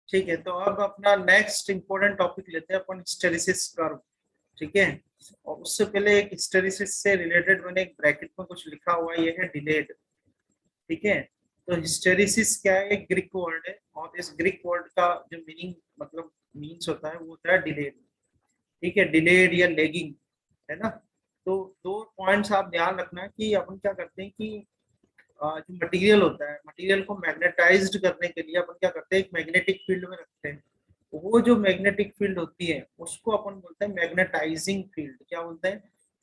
ठीक है, तो अब अपना नेक्स्ट इंपॉर्टेंट टॉपिक लेते हैं अपन, हिस्टेरिसिस कर्व। ठीक है, और उससे पहले एक हिस्टेरिसिस से रिलेटेड मैंने एक ब्रैकेट में कुछ लिखा हुआ है, ये है डिलेड। ठीक है, तो हिस्टेरिसिस क्या है, एक ग्रीक वर्ड है, और इस ग्रीक वर्ड का जो मीनिंग मतलब मीन्स होता है वो होता है डिलेड। ठीक है, डिलेड या लेगिंग, है ना। तो दो पॉइंट्स आप ध्यान रखना कि अपन क्या करते हैं कि जो मटेरियल होता है, मटेरियल को मैग्नेटाइज्ड करने के लिए अपन क्या करते हैं, एक मैग्नेटिक फील्ड में रखते हैं। वो जो मैग्नेटिक फील्ड होती है उसको अपन बोलते हैं मैग्नेटाइजिंग फील्ड। क्या बोलते हैं,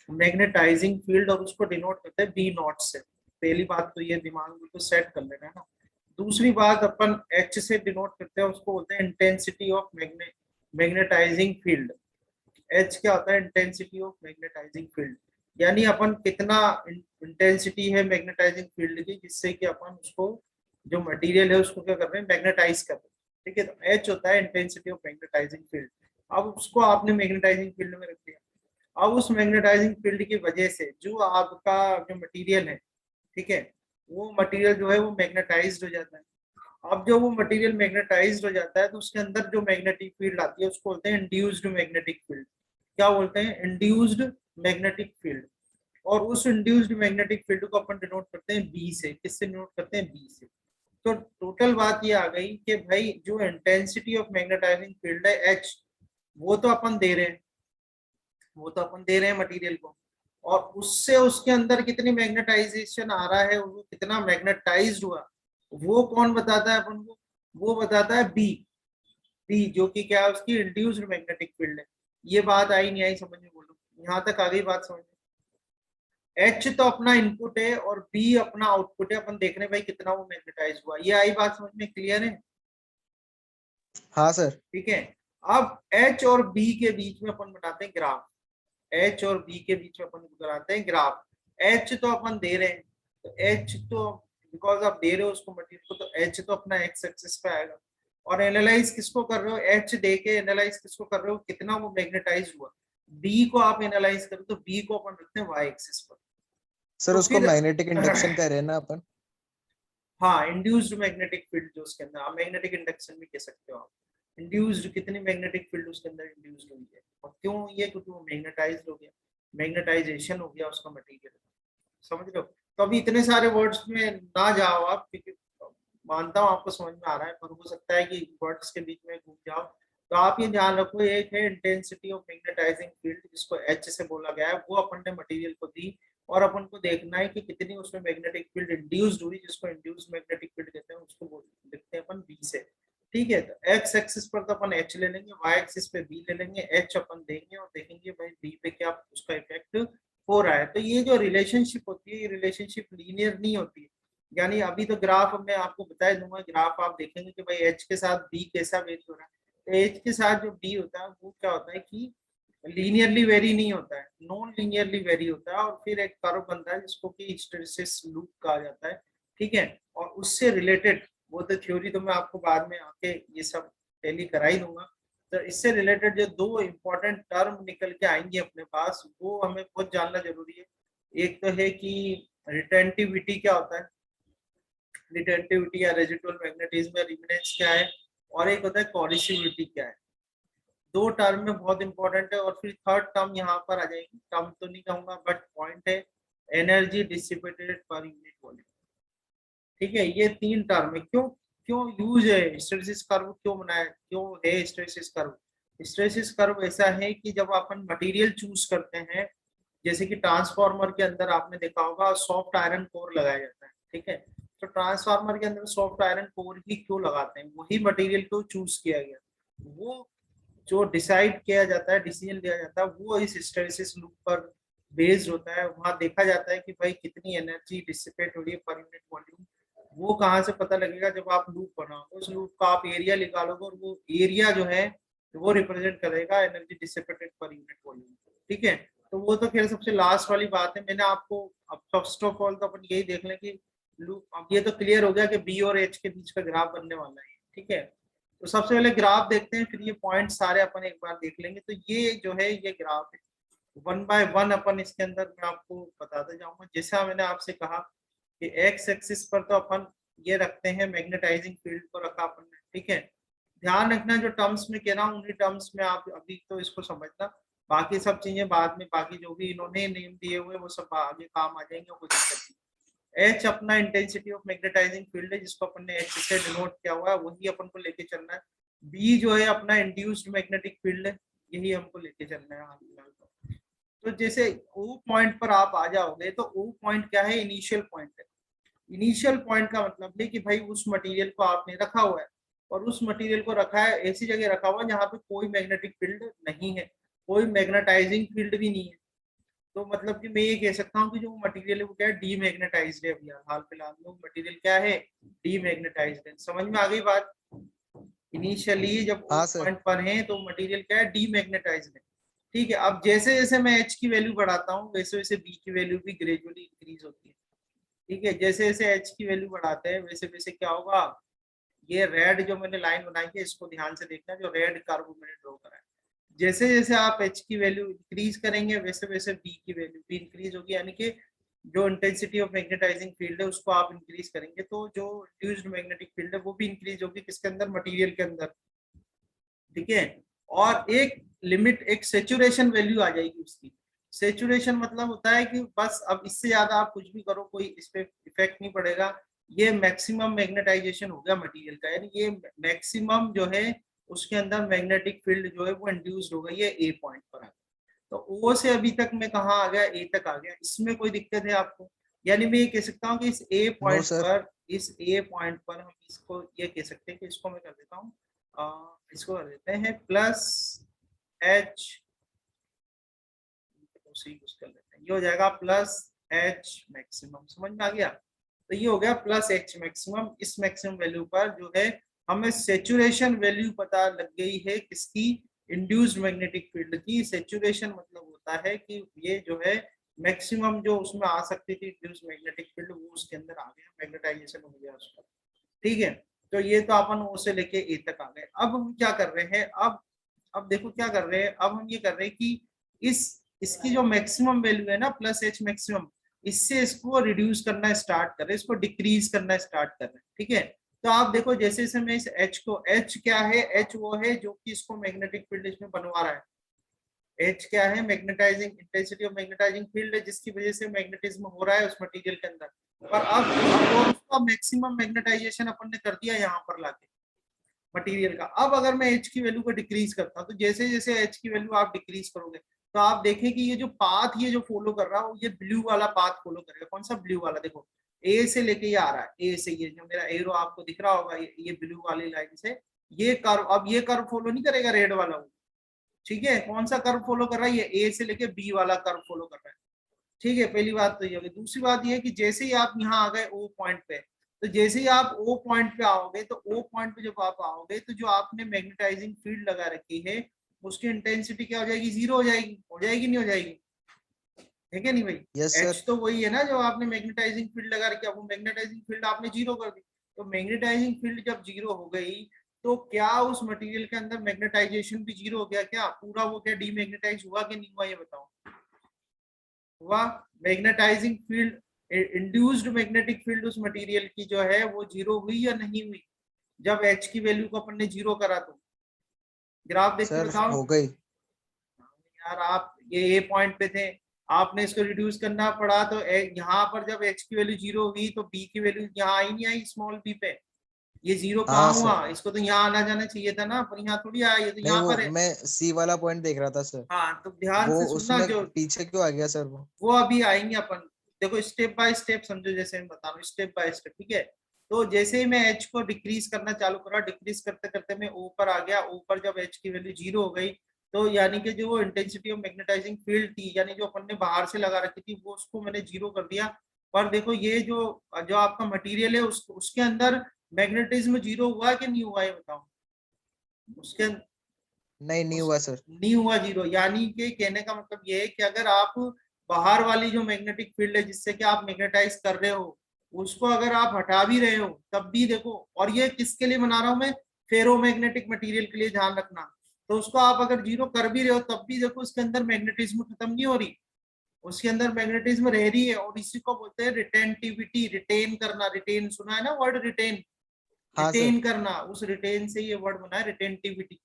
मैग्नेटाइजिंग फील्ड, और उसको डिनोट करते हैं बी नॉट से। पहली बात तो ये दिमाग में तो सेट कर लेना है ना। दूसरी बात अपन एच से डिनोट करते हैं, उसको बोलते हैं intensity of magnetizing field. H क्या होता है, इंटेंसिटी ऑफ मैग्नेटाइजिंग फील्ड, यानी अपन कितना इंटेंसिटी है मैग्नेटाइजिंग फील्ड की, जिससे कि अपन उसको जो मटेरियल है उसको क्या कर रहे हैं, मैग्नेटाइज कर रहे हैं। ठीक है, तो एच होता है इंटेंसिटी ऑफ मैग्नेटाइजिंग फील्ड। अब उसको आपने मैग्नेटाइजिंग फील्ड में रख दिया। अब उस मैग्नेटाइजिंग फील्ड की वजह से जो आपका जो मटेरियल है, ठीक है, वो मटेरियल जो है वो मैग्नेटाइज्ड हो जाता है। अब जो वो मटेरियल मैग्नेटाइज्ड हो जाता है तो उसके अंदर जो मैग्नेटिक फील्ड आती है उसको बोलते हैं इंड्यूस्ड मैग्नेटिक फील्ड। क्या बोलते हैं, इंड्यूस्ड मैग्नेटिक फील्ड। और उस इंड्यूस्ड मैग्नेटिक फील्ड को अपन डिनोट करते हैं बी से। किससे डिनोट करते हैं, बी से। तो टोटल बात ये आ गई कि भाई जो इंटेंसिटी ऑफ मैग्नेटाइजिंग फील्ड है एच, वो तो अपन दे रहे हैं, वो तो अपन दे रहे हैं मटेरियल को, और उससे उसके अंदर कितनी मैग्नेटाइजेशन आ रहा है, वो कितना मैग्नेटाइज्ड हुआ, वो कौन बताता है अपन को, वो बताता है बी। बी जो कि क्या है, उसकी इंड्यूस्ड मैग्नेटिक फील्ड है। ये बात आई नहीं आई समझ में, बोलो यहाँ तक आ गई बात समझ में। एच तो अपना इनपुट है और बी अपना आउटपुट है, अपन देख रहे हैं भाई कितना वो मैग्नेटाइज हुआ। ये आई बात समझ में, क्लियर है। हाँ सर। ठीक है, अब एच और बी के बीच में अपन बनाते हैं ग्राफ। एच और बी के बीच में अपन बनाते हैं ग्राफ। एच तो अपन दे रहे हैं, तो एच तो बिकॉज आप दे रहे हो उसको मटेरियल को, तो एच तो अपना एक्स एक्सिस पे आएगा। और एनालाइज किसको कर रहे हो, एच दे के एनालाइज किसको कर रहे हो, कितना वो मैग्नेटाइज हुआ। बी को आप एनालाइज करो तो बी को अपन रखते हैं वाई एक्सिस पर। सर तो उसको फिर मैग्नेटिक इंडक्शन कह रहे हैं ना अपन। हाँ, इंड्यूस्ड मैग्नेटिक फील्ड जो उसके अंदर, आप मैग्नेटिक इंडक्शन भी कह सकते हो आप। इंड्यूस्ड कितनी मैग्नेटिक फील्ड उसके अंदर इंड्यूस्ड हुई है, और क्यों हुई है, क्योंकि वो मैग्नेटाइज्ड हो गया, मैग्नेटाइजेशन हो गया उसका मटेरियल। समझ रहे हो। तो अभी इतने सारे वर्ड्स में ना जाओ आप, क्योंकि मानता हूँ आपको समझ में आ रहा है, पर हो सकता है कि वर्ड्स के बीच में घूम जाओ। तो आप ये ध्यान रखो, एक है इंटेंसिटी ऑफ मैग्नेटाइजिंग फील्ड, जिसको एच से बोला गया है, वो अपन ने मटेरियल को दी, और अपन को देखना है कि कितनी उसमें मैग्नेटिक फील्ड इंड्यूस्ड हुई, जिसको इंड्यूस्ड मैग्नेटिक फील्ड कहते हैं, उसको लिखते हैं अपन बी से। ठीक है, तो एक्स एक्सिस पर तो अपन एच ले लेंगे, वाई एक्सिस पे बी ले लेंगे, एच अपन देंगे और देखेंगे भाई बी पे क्या उसका इफेक्ट हो रहा है। तो ये जो रिलेशनशिप होती है, ये रिलेशनशिप लीनियर नहीं होती है। यानी अभी तो ग्राफ मैं आपको बता दूंगा, ग्राफ आप देखेंगे कि भाई एच के साथ बी कैसा वेरी हो रहा है। तो एच के साथ जो बी होता है वो क्या होता है कि लीनियरली वेरी नहीं होता है, नॉन लीनियरली वेरी होता है, और फिर एक कर्व बनता है जिसको कि हिस्टैरिसीस लूप कहा जाता है। ठीक है, और उससे रिलेटेड वो तो थ्योरी तो मैं आपको बाद में आके ये सब टेली करा ही दूंगा। तो इससे रिलेटेड जो दो इंपॉर्टेंट टर्म निकल के आएंगे अपने पास, वो हमें बहुत जानना जरूरी है। एक तो है कि रिटेंटिविटी क्या होता है, रिटेंटिविटी या रेजिडुअल मैग्नेटिज्म या रिमनेंस क्या है, और एक होता है कोरिसिविटी क्या है। दो टर्म में बहुत इंपॉर्टेंट है। और फिर थर्ड टर्म यहाँ पर आ जाएगी, टर्म तो नहीं कहूंगा बट पॉइंट है, energy dissipated per unit volume. ठीक है, ये तीन टर्म है। क्यों, क्यों यूज है हिस्टैरिसीस कर्व, क्यों बनाया, क्यों है हिस्टैरिसीस कर्व। हिस्टैरिसीस कर्व ऐसा है कि जब अपन मटेरियल चूज करते हैं, जैसे कि ट्रांसफार्मर के अंदर आपने देखा होगा सॉफ्ट आयरन कोर लगाया जाता है। ठीक है, तो ट्रांसफार्मर के अंदर सॉफ्ट आयरन कोर ही क्यों लगाते हैं, वही मटेरियल क्यों चूज किया गया, वो जो डिसाइड किया जाता है, डिसीजन लिया जाता है, वो इस हिस्टैरिसीस लूप पर बेस्ड होता है। वहां देखा जाता है कि भाई कितनी एनर्जी डिसिपेट हो रही है पर यूनिट वॉल्यूम। वो कहाँ से पता लगेगा, जब आप लूप बनाओ, उस लूप का आप एरिया निकालोगे, और वो एरिया जो है वो रिप्रेजेंट करेगा energy dissipated per unit volume. ठीक है, तो वो तो खैर सबसे लास्ट वाली बात है। मैंने आपको अब फर्स्ट ऑफ ऑल तो अपन यही देख लें कि लूप, अब ये तो क्लियर हो गया कि बी और एच के बीच का ग्राफ बनने वाला है। ठीक है, तो सबसे पहले ग्राफ देखते हैं, फिर ये पॉइंट सारे अपन एक बार देख लेंगे। तो ये जो है ये ग्राफ है, वन बाय वन अपन इसके अंदर मैं आपको बताते जाऊंगा। जैसा मैंने आपसे कहा कि एक्स एक्सिस पर तो अपन ये रखते हैं, मैग्नेटाइजिंग फील्ड को रखा अपन ने। ठीक है, ध्यान रखना जो टर्म्स में कह रहा हूँ उन्हीं टर्म्स में आप अभी तो इसको समझना, बाकी सब चीजें बाद में, बाकी जो भी इन्होंने नेम दिए हुए वो सब आगे काम आ जाएंगे, कोई दिक्कत नहीं। एच अपना इंटेंसिटी ऑफ मैग्नेटाइजिंग फील्ड है जिसको अपन ने एच से डिनोट किया हुआ है, वही अपन को लेके चलना है। बी जो है अपना इंड्यूस्ड मैग्नेटिक फील्ड है, यही हमको लेके चलना है हाल फिलहाल। तो जैसे ओ पॉइंट पर आप आ जाओगे तो ओ पॉइंट क्या है, इनिशियल पॉइंट है। इनिशियल पॉइंट का मतलब है कि भाई उस मटेरियल को आपने रखा हुआ है, और उस मटेरियल को रखा है ऐसी जगह रखा हुआ है जहाँ पे कोई मैग्नेटिक फील्ड नहीं है, कोई मैग्नेटाइजिंग फील्ड भी नहीं है। तो मतलब कि मैं ये कह सकता हूँ कि जो मटेरियल है वो क्या है, डीमैग्नेटाइज्ड है। अभी हाल फिलहाल में मटेरियल क्या है, डीमैग्नेटाइज्ड है। समझ में आ गई बात? इनिशियली जब ओ हाँ सर। पॉइंट पर है तो मटेरियल क्या है, डीमैग्नेटाइज्ड है। ठीक है, अब जैसे जैसे मैं एच की वैल्यू बढ़ाता हूँ वैसे वैसे बी की वैल्यू भी ग्रेजुअली इंक्रीज होती है। ठीक है, जैसे जैसे एच की वैल्यू बढ़ाते हैं वैसे वैसे क्या होगा, ये रेड जो मैंने लाइन बनाई है इसको ध्यान से देखना, जो रेड कर्व मैंने ड्रॉ करा है, जैसे जैसे आप एच की वैल्यू इंक्रीज करेंगे वैसे वैसे बी की वैल्यू भी इंक्रीज होगी, यानी कि जो इंटेंसिटी ऑफ मैग्नेटाइजिंग फील्ड है उसको आप इंक्रीज करेंगे तो जो इंड्यूस्ड मैग्नेटिक फील्ड है वो भी इंक्रीज होगी, किसके अंदर, मटेरियल के अंदर। ठीक है, और एक लिमिट, एक सेचुरेशन वैल्यू आ जाएगी उसकी। सेचुरेशन मतलब होता है कि बस अब इससे ज्यादा आप कुछ भी करो कोई इस पे इफेक्ट नहीं पड़ेगा, ये मैक्सिमम मैग्नेटाइजेशन हो गया मटेरियल का, यानी ये मैक्सिमम जो है उसके अंदर मैग्नेटिक फील्ड जो है वो इंड्यूस्ड हो गई है ए पॉइंट पर आ गया। तो ओ से अभी तक मैं कहाँ आ गया, ए तक आ गया, इसमें कोई दिक्कत है आपको? यानी मैं ये कह सकता हूँ कि इस ए नो पॉइंट सर। पर, इस ए पॉइंट पर हम इसको ये कह सकते हैं कि इसको मैं कर देता हूँ, इसको कर देते हैं प्लस एच, उसी यूज कर लेते हैं, ये हो जाएगा प्लस एच मैक्सिमम। समझ में आ गया? तो ये हो गया प्लस एच मैक्सिमम। इस मैक्सिमम वैल्यू पर जो है हमें सेचुरेशन वैल्यू पता लग गई है, किसकी, इंड्यूस्ड मैग्नेटिक फील्ड की। सेचुरेशन मतलब होता है कि ये जो है मैक्सिमम जो उसमें आ सकती थी इंड्यूस्ड मैग्नेटिक फील्ड वो उसके अंदर आ गया, मैग्नेटाइजेशन हो गया उसका। ठीक है, तो ये तो अपन ओ से लेके ए तक आ गए। अब हम क्या कर रहे हैं, अब देखो क्या कर रहे हैं, अब हम ये कर रहे हैं कि इस इसकी जो मैक्सिमम वैल्यू है ना प्लस एच मैक्सिमम, इससे इसको रिड्यूस करना स्टार्ट कर रहे हैं, इसको डिक्रीज करना स्टार्ट कर रहे हैं। ठीक है, तो आप देखो जैसे जैसे मैं इस एच को, एच क्या है, एच वो है जो कि इसको मैग्नेटिक फील्ड इसमें बनवा रहा है। एच क्या है, magnetizing intensity of magnetizing field है जिसकी वजह से मैग्नेटिज्म हो रहा है उस मटेरियल के अंदर। पर अब उसका मैक्सिमम मैग्नेटाइजेशन अपन ने कर दिया यहाँ पर लाके मटेरियल का। अब अगर मैं एच की वैल्यू को डिक्रीज करता हूँ तो जैसे जैसे एच की वैल्यू आप डिक्रीज करोगे तो आप देखें कि ये जो पाथ ये जो फॉलो कर रहा हूँ ये ब्लू वाला पाथ फॉलो करेगा। कौन सा ब्लू वाला, देखो ए से लेके ये आ रहा है, ए से ये जो मेरा एरो आपको दिख रहा होगा ये ब्लू वाली लाइन से ये कर्व, अब ये कर्व फॉलो नहीं करेगा रेड वाला वो। ठीक है, कौन सा कर्व फॉलो कर रहा है, ये ए से लेके बी वाला कर्व फॉलो कर रहा है। ठीक है, पहली बात तो ये होगी। दूसरी बात ये है कि जैसे ही आप यहाँ आ गए ओ पॉइंट पे, तो जैसे ही आप ओ पॉइंट पे आओगे तो ओ पॉइंट पे जब आप आओगे तो जो आपने मैग्नेटाइजिंग फील्ड लगा रखी है उसकी इंटेंसिटी क्या हो जाएगी, जीरो हो जाएगी नहीं हो जाएगी? ठीक है नहीं भाई, यस एच सर। तो वही है ना जो आपने मैग्नेटाइजिंग फील्ड लगा रखी है, वो मैग्नेटाइजिंग फील्ड आपने जीरो कर दी। तो मैग्नेटाइजिंग फील्ड जब जीरो हो गई तो क्या उस मटेरियल के अंदर मैग्नेटाइजेशन भी जीरो हो गया क्या, पूरा वो क्या डीमैग्नेटाइज हुआ कि नहीं हुआ, ये बताओ? हुआ। Magnetizing field, induced magnetic field उस मटेरियल की जो है वो जीरो हुई या नहीं हुई जब एच की वैल्यू को अपन ने जीरो करा? तो ग्राफ देख के सर बताओ। हो गई। यार आप ये ए पॉइंट पे थे, आपने इसको रिड्यूस करना पड़ा तो यहाँ पर जब एच की वैल्यू जीरो हुई तो बी की वैल्यू यहाँ आई नहीं आई, स्मॉल बी पे ये जीरो कहाँ हाँ सर। हुआ, इसको तो यहाँ आना जाना चाहिए था ना, पर यहाँ थोड़ी आया, ये तो नहीं यहाँ वो पर है। मैं सी वाला पॉइंट देख रहा था सर। हाँ तो ध्यान वो से सुनना, उसमें जो पीछे क्यों आ गया सर वो अभी आएंगे अपन। देखो स्टेप बाय स्टेप समझो, जैसे मैं बता रहा हूँ स्टेप बाय स्टेप। ठीक है, तो जैसे ही मैं एच को डिक्रीज करना चालू करा, डिक्रीज करते करते मैं ऊपर आ गया, ऊपर जब एच की वैल्यू जीरो हो गई तो यानी कि जो इंटेंसिटी ऑफ मैग्नेटाइजिंग फील्ड थी, यानी जो अपन ने बाहर से लगा रखी थी वो उसको मैंने जीरो कर दिया। पर देखो ये जो जो आपका मटेरियल है उसके अंदर मैग्नेटिज्म जीरो हुआ कि नहीं हुआ, ये बताओ? उसके नहीं नहीं हुआ सर। नहीं हुआ जीरो, यानी कि कहने का मतलब ये है कि अगर आप बाहर वाली जो मैग्नेटिक फील्ड है जिससे कि आप मैग्नेटाइज कर रहे हो उसको अगर आप हटा भी रहे हो तब भी देखो, और ये किसके लिए बना रहा हूं मैं, फेरोमैग्नेटिक मटेरियल के लिए, ध्यान रखना। तो उसको आप अगर जीरो कर भी रहे हो तब भी देखो उसके अंदर मैग्नेटिज्म खत्म नहीं हो रही, उसके अंदर मैग्नेटिज्म रह रही है, और इसी को बोलते हैं रिटेंटिविटी, रिटेन करना। रिटेन सुना है ना वर्ड, रिटेन? हाँ सर। रिटेन करना, उस रिटेन से ये वर्ड बना है रिटेंटिविटी।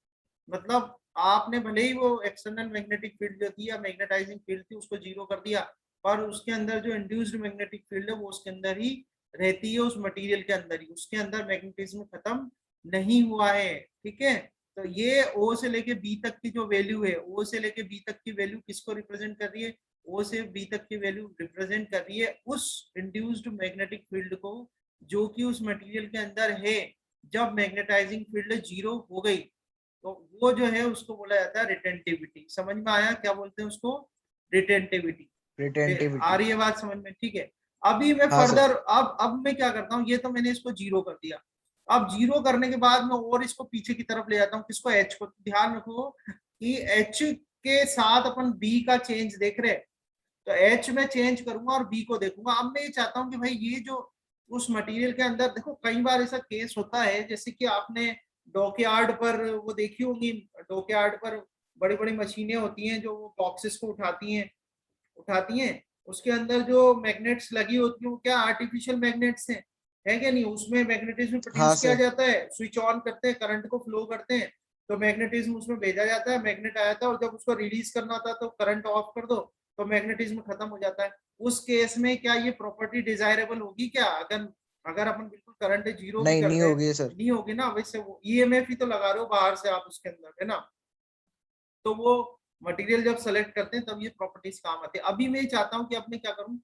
मतलब आपने भले ही वो एक्सटर्नल मैग्नेटिक फील्ड जो थी या मैग्नेटाइजिंग फील्ड थी उसको जीरो कर दिया, पर उसके अंदर जो इंड्यूस्ड मैग्नेटिक फील्ड है वो उसके अंदर ही रहती है, उस मटेरियल के अंदर ही, उसके अंदर मैग्नेटिज्म खत्म नहीं हुआ है। ठीक है, तो ये ओ से लेके बी तक की जो वैल्यू है, ओ से लेके बी तक की वैल्यू किसको रिप्रेजेंट कर रही है? ओ से बी तक की वैल्यू रिप्रेजेंट कर रही है उस इंड्यूस्ड मैग्नेटिक फील्ड को जो कि उस मटेरियल के अंदर है जब मैग्नेटाइजिंग फील्ड जीरो हो गई। तो वो जो है उसको बोला जाता है रिटेंटिविटी। समझ में आया क्या बोलते हैं उसको? रिटेंटिविटी। आ रिटेंटिविटी। रही है बात समझ में? ठीक है, अभी मैं हाँ सर। फर्दर अब मैं क्या करता हूँ, ये तो मैंने इसको जीरो कर दिया। अब जीरो करने के बाद मैं और इसको पीछे की तरफ ले जाता हूँ, किसको? एच को। ध्यान रखो कि एच के साथ अपन बी का चेंज देख रहे हैं, तो एच में चेंज करूंगा और बी को देखूंगा। अब मैं ये चाहता हूँ कि भाई ये जो उस मटेरियल के अंदर, देखो कई बार ऐसा केस होता है जैसे कि आपने डॉकयार्ड पर वो देखी होंगी, डॉकयार्ड पर बड़ी बड़ी मशीनें होती हैं जो वो बॉक्सेस को उठाती हैं, उसके अंदर जो मैग्नेट्स लगी होती हैं वो क्या आर्टिफिशियल मैग्नेट्स हैं, है क्या नहीं? उसमें मैग्नेटिज्म हाँ प्रोड्यूस किया सर। जाता है, स्विच ऑन करते हैं, करंट को फ्लो करते हैं, तो मैग्नेटिज्म उसमें भेजा जाता है, मैग्नेट आया था, और जब उसको रिलीज करना था तो करंट ऑफ कर दो तो मैग्नेटिज्म खत्म हो जाता है। उस केस में क्या ये प्रॉपर्टी डिजायरेबल होगी क्या? अगर अगर अपन बिल्कुल करंट जीरो भी नहीं, कर नहीं दें? होगी सर। नहीं होगी ना, वैसे वो ईएमएफ ही तो लगा रहे हो बाहर से आप उसके अंदर, है ना? तो वो मटेरियल जब सेलेक्ट करते हैं तब ये प्रॉपर्टीज काम आती है। अभी मैं चाहता हूँ कि अब मैं क्या करूँ,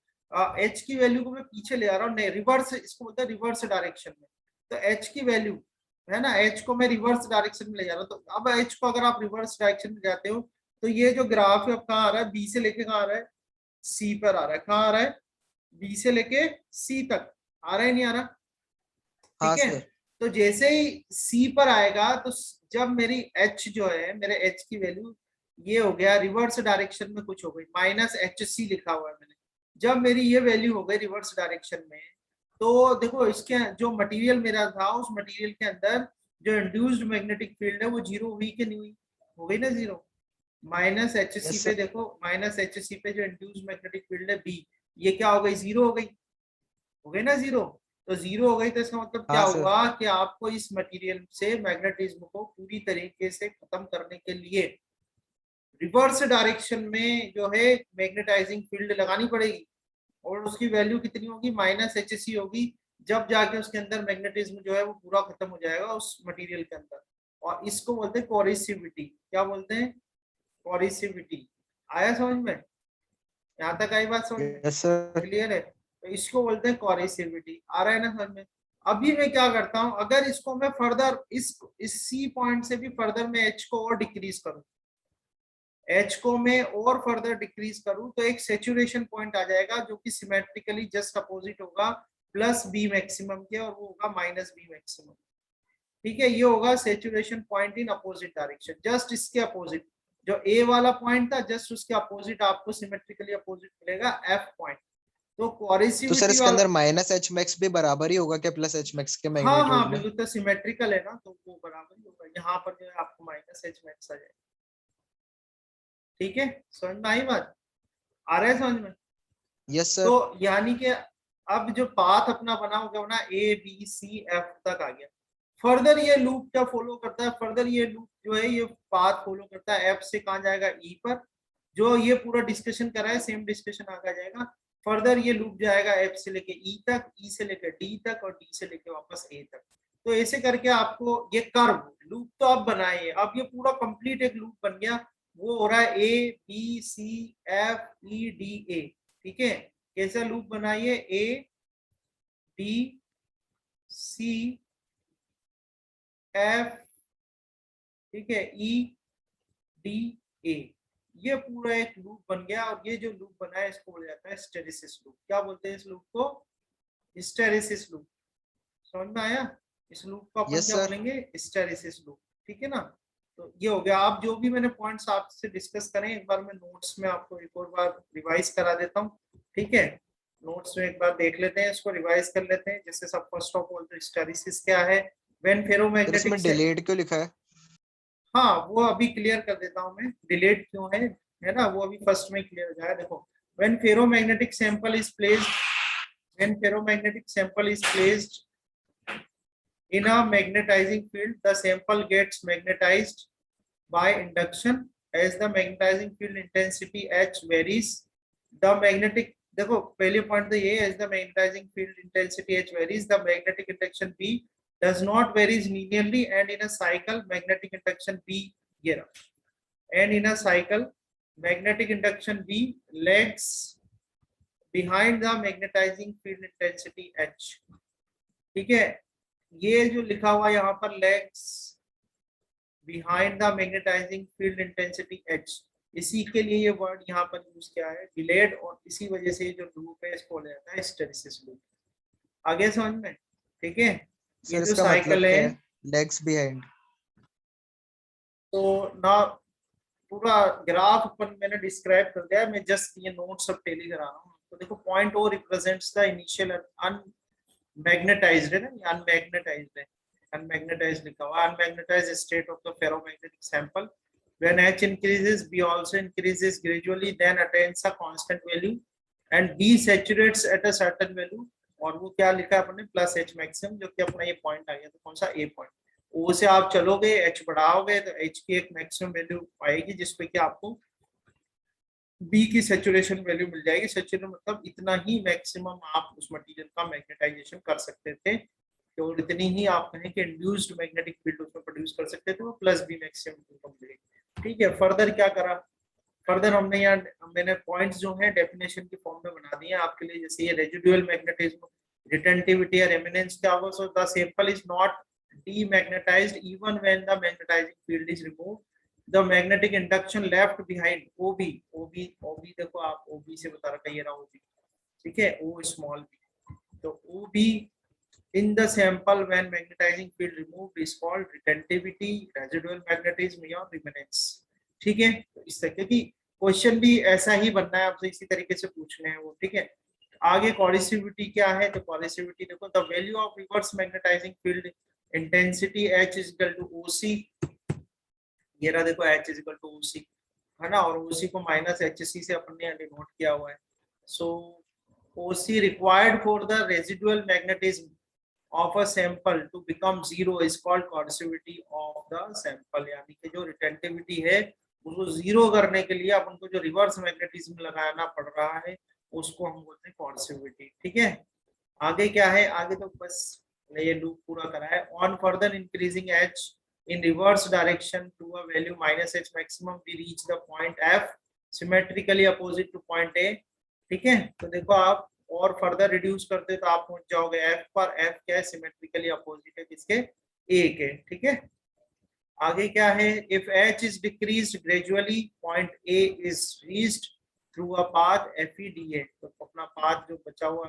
एच की वैल्यू को मैं पीछे ले आ रहा हूँ, नहीं रिवर्स, इसको बोलते हैं रिवर्स डायरेक्शन में। तो एच की वैल्यू है ना, एच को मैं रिवर्स डायरेक्शन में ले जा रहा हूँ। तो अब एच को अगर आप रिवर्स डायरेक्शन में जाते हो तो ये जो ग्राफ है अब कहाँ आ रहा है? बी से लेके कहाँ आ रहा है? सी पर आ रहा है। कहाँ आ रहा है? बी से लेके सी तक आ रहा है, नहीं आ रहा? हाँ ठीक है, सर। तो जैसे ही सी पर आएगा तो जब मेरी एच जो है, मेरे एच की वैल्यू ये हो गया रिवर्स डायरेक्शन में कुछ हो गई, माइनस एच सी लिखा हुआ है मैंने। जब मेरी ये वैल्यू हो गई रिवर्स डायरेक्शन में, तो देखो इसके जो मटेरियल मेरा था उस मटेरियल के अंदर जो इंड्यूस्ड मैग्नेटिक फील्ड है वो जीरो हुई कि नहीं हुई? हो गई ना zero. Minus H C yes पे सर। देखो, माइनस एच सी पे जो इंड्यूस्ड मैग्नेटिक फील्ड है बी, ये क्या हो गई? जीरो हो गई। हो गई ना जीरो। तो जीरो हो गई तो इसका मतलब क्या हाँ सर। हुआ कि आपको इस मटेरियल से मैग्नेटिज्म को पूरी तरीके से खत्म करने के लिए रिवर्स डायरेक्शन में जो है मैग्नेटाइजिंग फील्ड लगानी पड़ेगी, और उसकी वैल्यू कितनी होगी? माइनस एच सी होगी। जब जाके उसके अंदर मैग्नेटिज्म जो है वो पूरा खत्म हो जाएगा उस मटेरियल के अंदर, और इसको बोलते हैं कोरिसिविटी। क्या बोलते हैं? कोरिसिविटी। आया समझ में? यहाँ तक आई बात समझ में? Yes sir. क्लियर है? तो इसको बोलते हैं कोरिसिविटी। आ रहा है ना समझ में? अभी मैं क्या करता हूं, अगर इसको मैं फर्दर इस सी पॉइंट से भी फर्दर मैं एच को और डिक्रीज करूं, एच को मैं और फर्दर डिक्रीज करूं तो एक सेचुरेशन पॉइंट आ जाएगा जो कि सिमेट्रिकली जस्ट अपोजिट होगा प्लस बी मैक्सिमम के, और वो होगा माइनस बी मैक्सिमम। ठीक है, ये होगा saturation point in opposite direction, just इसके अपोजिट। जो ए वाला पॉइंट था जस्ट उसके अपोजिट आपको सिमेट्रिकली अपोजिट मिलेगा एफ पॉइंट। तो तो सर कोरिसिविटी इसके वाला, अंदर माइनस एच मैक्स भी बराबर ही होगा क्या प्लस एच मैक्स के हाँ हाँ मैग्नीट्यूड में? बिल्कुल, तो सिमेट्रिकल है ना तो वो बराबर ही होगा। यहाँ पर जो है आपको माइनस एच मैक्स आ जाएगा। ठीक है, समझ में आई बात? आ रहा है समझ में? यस तो सर। यानी कि अब जो पाथ अपना बना हो गया ना, ए बी सी एफ तक आ गया। फर्दर ये लूप क्या फॉलो करता है? फर्दर ये लूप जो है ये पाथ फॉलो करता है, एफ से कहाँ जाएगा? ई पर। जो ये पूरा डिस्कशन कर रहा है सेम डिस्कशन आगे जाएगा। फर्दर ये लूप जाएगा एफ से लेके ई तक, ई से लेके डी तक, और डी से लेके वापस ए तक। तो ऐसे करके आपको ये कर्व लूप तो अब बनाए, अब ये पूरा कंप्लीट एक लूप बन गया। वो हो रहा है A B C F E D A. ठीक है, कैसा लूप बनाइए? ए बी सी एफ, ठीक है, ई डी ए, ये पूरा एक लूप बन गया। और ये जो लूप बना है इसको बोला जाता है हिस्टैरिसीस लूप। क्या बोलते हैं इस लूप को? Hysteresis loop. समझ में आया? इस लूप को अपन यस क्या सर। बोलेंगे? Hysteresis loop. ठीक है ना? तो ये हो गया। आप जो भी मैंने पॉइंट्स आपसे डिस्कस करें एक बार मैं नोट्स में आपको एक और बार रिवाइज करा देता हूँ। ठीक है, नोट्स में एक बार देख लेते हैं, इसको रिवाइज कर लेते हैं। जैसे सब फर्स्ट ऑफ ऑल तो हिस्टैरिसीस क्या है? व्हेन सर फेरोमैग्नेटिक इसमें से, डिलेड क्यों लिखा है? हाँ वो अभी क्लियर कर देता हूँ मैं, डिलेट क्यों है ना, वो अभी फर्स्ट में क्लियर हो जाएगा। देखो, when ferromagnetic sample is placed, when ferromagnetic sample is placed In a magnetizing field, the sample gets magnetized by induction. As the magnetizing field intensity H varies, the magnetic, देखो पहले point तो ये, as the magnetizing field intensity H varies, the magnetic induction B does not varies linearly, and in a cycle magnetic induction B here, and in a cycle magnetic induction B lags behind the magnetizing field intensity H. ठीक है, ये जो लिखा हुआ यहाँ पर lags behind the magnetizing field intensity H, इसी के लिए ये वर्ड यहाँ पर यूज किया है डिलेड, और इसी वजह से जो लूप है इसको बोला जाता है हिस्टैरिसीस लूप। आगे समझ में? ठीक है, ये जो साइकिल है लेग्स बिहाइंड, तो ना पूरा ग्राफ अपन मैंने डिस्क्राइब कर दिया है, मैं जस्ट ये नोट्स सब टेली करा रहा हूँ। तो देखो point O represents the initial unmagnetised है ना, अनमैग्नेटाइज्ड है, unmagnetized लिखा हुआ, unmagnetized state of the ferromagnetic sample. When H increases, B also increases gradually, then attains a constant value, and B saturates at a certain value. और वो क्या लिखा है अपने प्लस H मैक्सिमम, जो कि अपना ये पॉइंट आ गया, तो कौन सा A पॉइंट, O से आप चलोगे H बढ़ाओगे तो H की एक मैक्सिमम वैल्यू आएगी जिसपे कि आपको B की सैचुरेशन वैल्यू मिल जाएगी। सैचुरेशन मतलब इतना ही मैक्सिमम आप उस मटेरियल का मैग्नेटाइजेशन कर सकते थे, तो इतनी ही आप कहें कि इंड्यूस्ड मैग्नेटिक फील्ड उसमें प्रोड्यूस कर सकते थे, वो प्लस बी मैक्सिमम इनकम मिलेगी। ठीक है, फर्दर क्या करा, फर्दर हमने यहाँ मैंने पॉइंट्स जो है डेफिनेशन की फॉर्म में बना दिए आपके लिए, जैसे ये रेजिडुअल मैग्नेटिज्म, रिटेंटिविटी और एमिनेंस क्या होगा। So the sample is not demagnetised even when the magnetising field is removed, the magnetic induction left behind OB, OB OB देखो आप ओबी से बता रखा, ये रहा ओबी, ठीक है, ओ स्मॉल बी, तो ओबी in the sample when magnetizing field removed is called retentivity, residual magnetism या remanence। ठीक है, तो इस तरह की क्वेश्चन भी ऐसा ही बनना है आपसे, इसी तरीके से पूछने हैं वो। ठीक है, आगे कोडिसिविटी क्या है, तो कोडिसिविटी देखो, the value of reverse magnetizing field intensity H is equal to OC, ये रहा देखो H is equal to OC है ना, और OC को माइनस HC से अपन ने डिनोट किया हुआ है। सो OC required for the residual magnetism of a sample to become zero is called coercivity of the sample, यानी कि जो रिटेंटिविटी है उसको जीरो करने के लिए अपन को जो रिवर्स मैग्नेटिज्म लगाना पड़ रहा है उसको हम बोलते हैं coercivity। ठीक है, आगे क्या है, आगे तो बस ये लूप पूरा करा है। On further increasing H in reverse direction to a value minus H maximum we reach the point F symmetrically opposite to point A। ठीक है, तो देखो आप और फर्दर रिड्यूस करते तो आप पहुंच जाओगे F पर। F क्या है, सिमेट्रिकली अपोजिट है किसके, A के। ठीक है, आगे क्या है, if H is decreased gradually point A is reached through a path FEDA, तो अपना पाथ जो बचा हुआ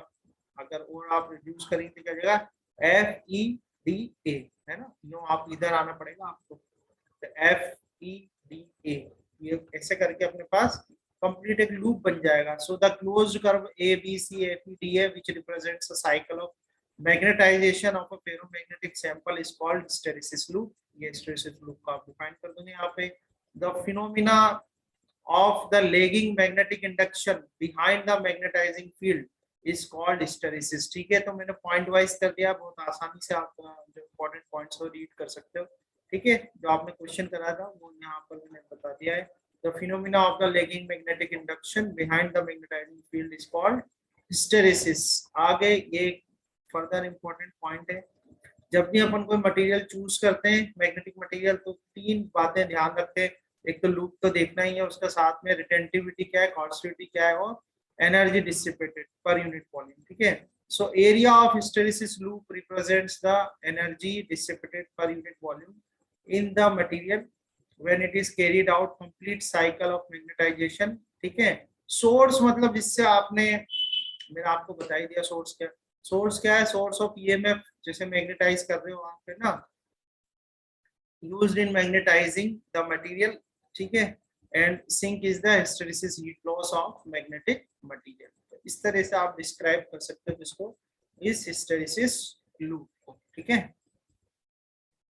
अगर और आप रिड्यूस करेंगे क्या जगह FEDA है ना, यूं आप इधर आना पड़ेगा आपको, तो FEDA, ये ऐसे करके अपने पास कंप्लीट एक लूप बन जाएगा। So the closed curve ABC FEDA which represents a cycle of magnetization of a ferromagnetic sample is called hysteresis loop. ये हिस्टैरिसीस लूप का आप डिफाइन कर दूंगे यहाँ पे। The phenomena of the lagging magnetic induction behind the magnetising field is called hysteresis. ठीक है, तो मैंने पॉइंट वाइज कर दिया, बहुत आसानी से आप जो इंपॉर्टेंट पॉइंट्स हो रीड कर सकते हो। ठीक है, जो आपने क्वेश्चन करा था वो यहाँ पर मैंने बता दिया है। The phenomena of the lagging magnetic induction behind the magnetizing field is called hysteresis। आगे ये फर्दर इंपॉर्टेंट पॉइंट है, जब भी अपन कोई मटेरियल चूज करते हैं मैग्नेटिक मटेरियल, तो तीन बातें ध्यान रखते हैं। एक तो लूप तो देखना ही है, उसका साथ में रिटेंटिविटी क्या है, कॉन्स्टिट्यूटी क्या है, और energy dissipated per unit volume. ठीक है, so area of hysteresis loop represents the energy dissipated per unit volume in the material when it is carried out complete cycle of magnetization। ठीक है, सोर्स मतलब जिससे आपने, मैंने आपको बता ही दिया सोर्स क्या, सोर्स क्या है, सोर्स ऑफ ईएमएफ जैसे मैग्नेटाइज कर रहे हो आप पे ना, used in magnetizing the material. ठीक है, and sink is the hysteresis heat loss of magnetic material. तो इस तरह से आप डिस्क्राइब कर सकते हो जिसको इस हिस्टैरिसीस लूप को। ठीक है।